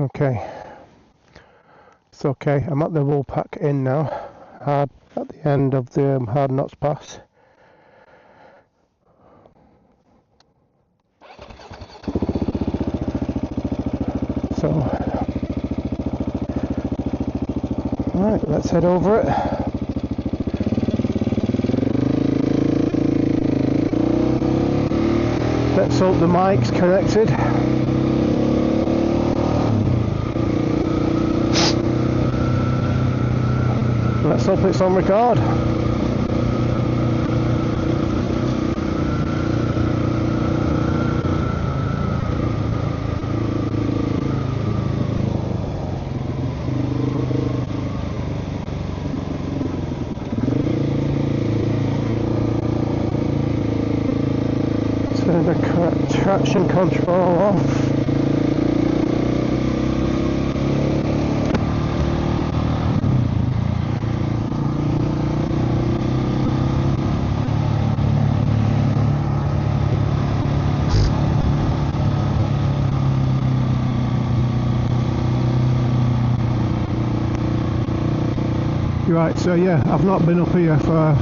Okay, it's okay. I'm at the woolpack inn now, at the end of the Hardknott pass. So, alright, let's head over it. Let's hope the mic's connected. Let's hope it's on record. Turn the traction control off. Right, so yeah, I've not been up here for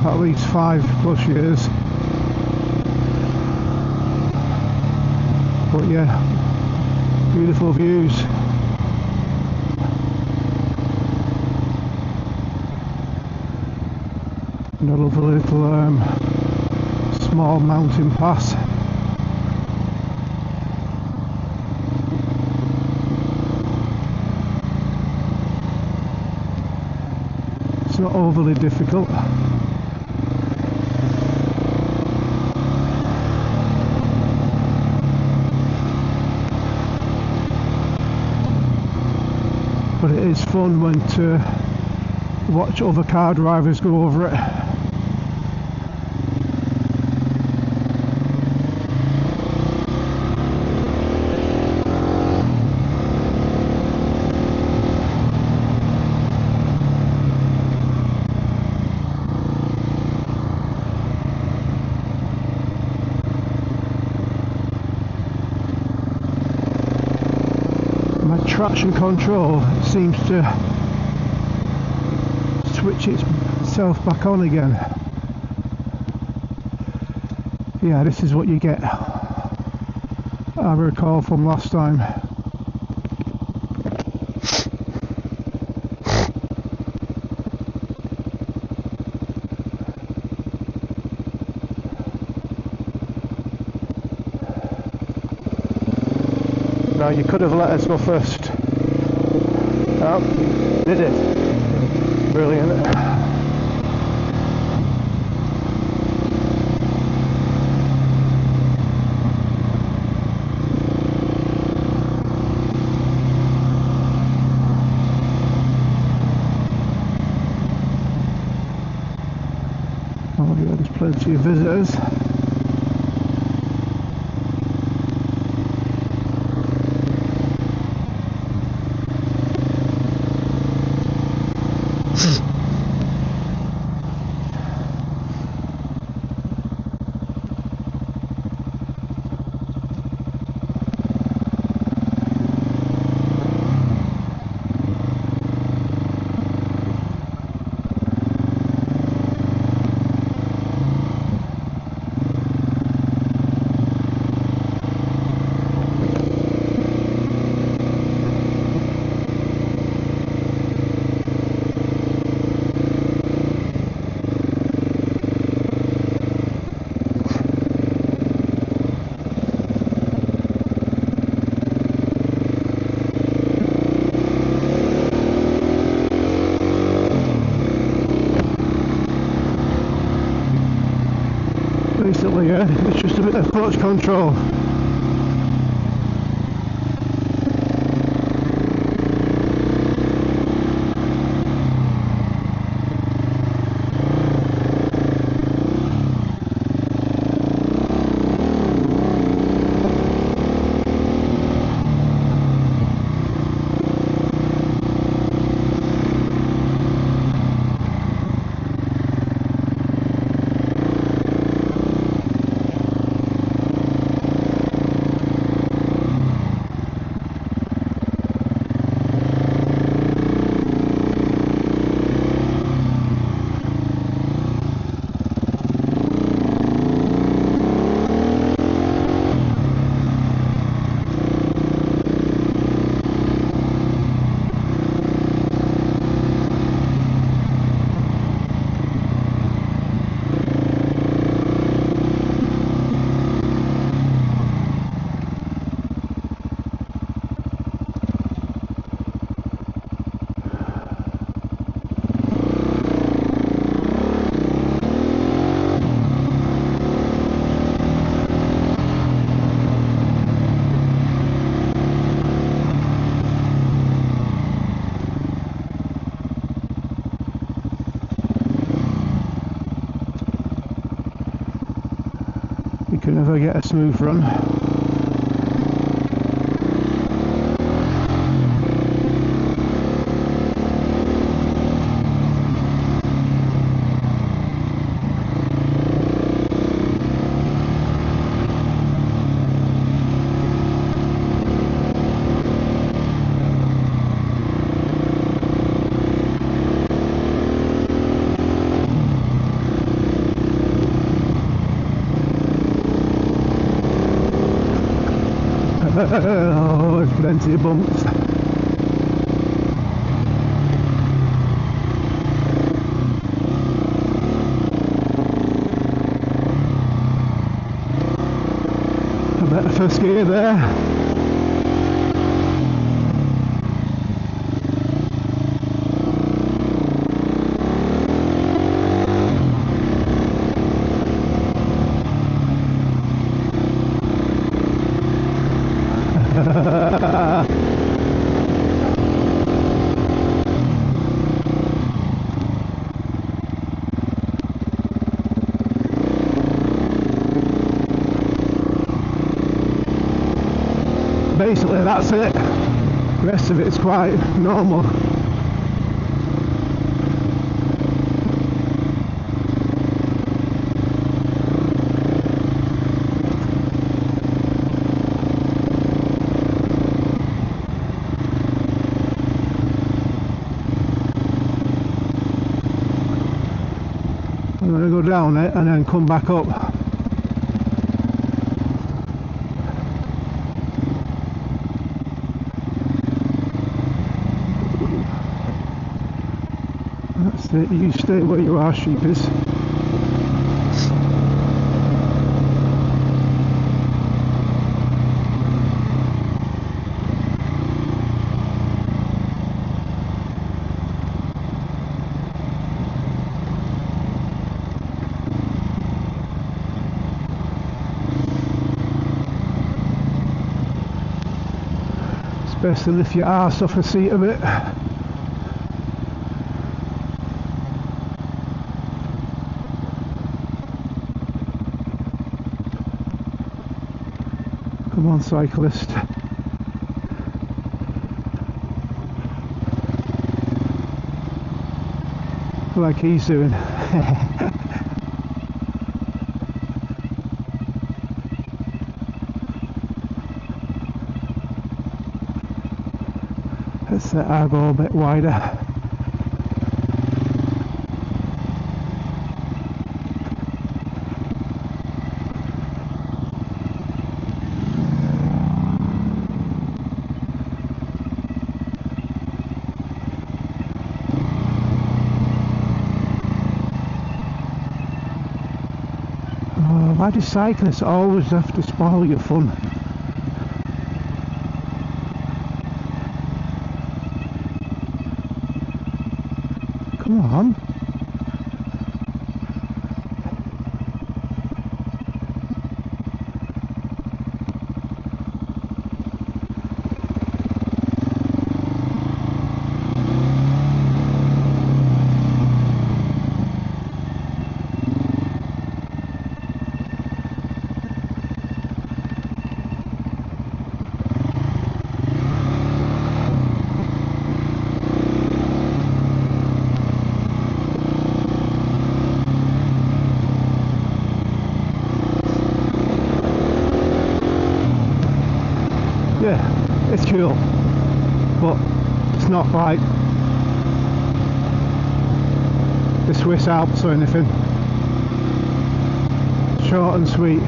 at least 5+ years. But yeah, beautiful views. And a lovely little small mountain pass. It's not overly difficult. But it is fun when to watch other car drivers go over it. Traction control seems to switch itself back on again. Yeah, this is what you get, I recall from last time. Now you could have let us go first. Oh, did it? Brilliant. Oh yeah, there's plenty of visitors. Basically, yeah, it's just a bit of approach control. soon as I get a smooth run. Oh, there's plenty of bumps. I bet the first gear there. Basically that's it. The rest of it's quite normal. I'm going to go down it and then come back up. That's it, you stay where you are, sheepies. It's best to lift your arse off the seat a bit. Come on, cyclist. Like he's doing. Let's set our go a bit wider. Why do cyclists always have to spoil your fun? Come on. Yeah, it's cool, but it's not like the Swiss Alps or anything. Short and sweet.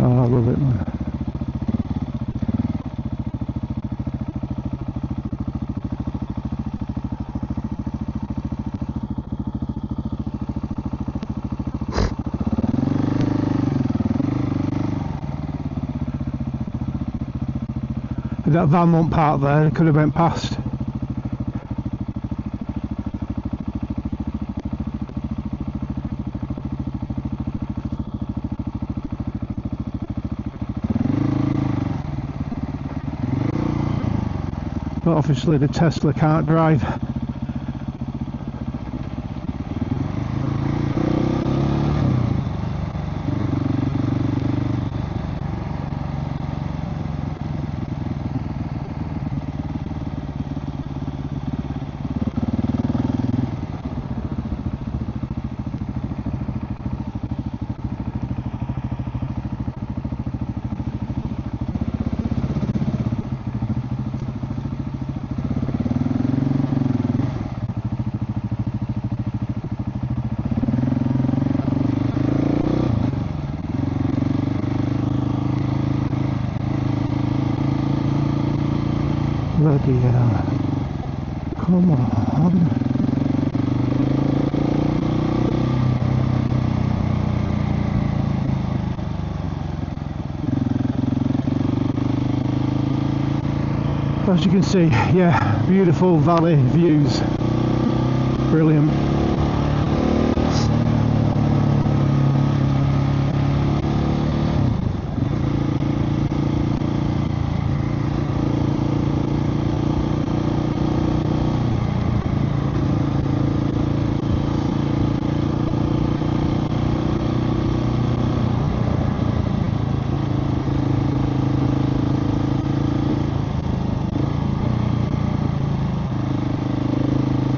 Oh, I love it, man. If that van won't park there, it could have went past. but obviously the Tesla can't drive. Bloody hell. Come on. As you can see, yeah, beautiful valley views. Brilliant.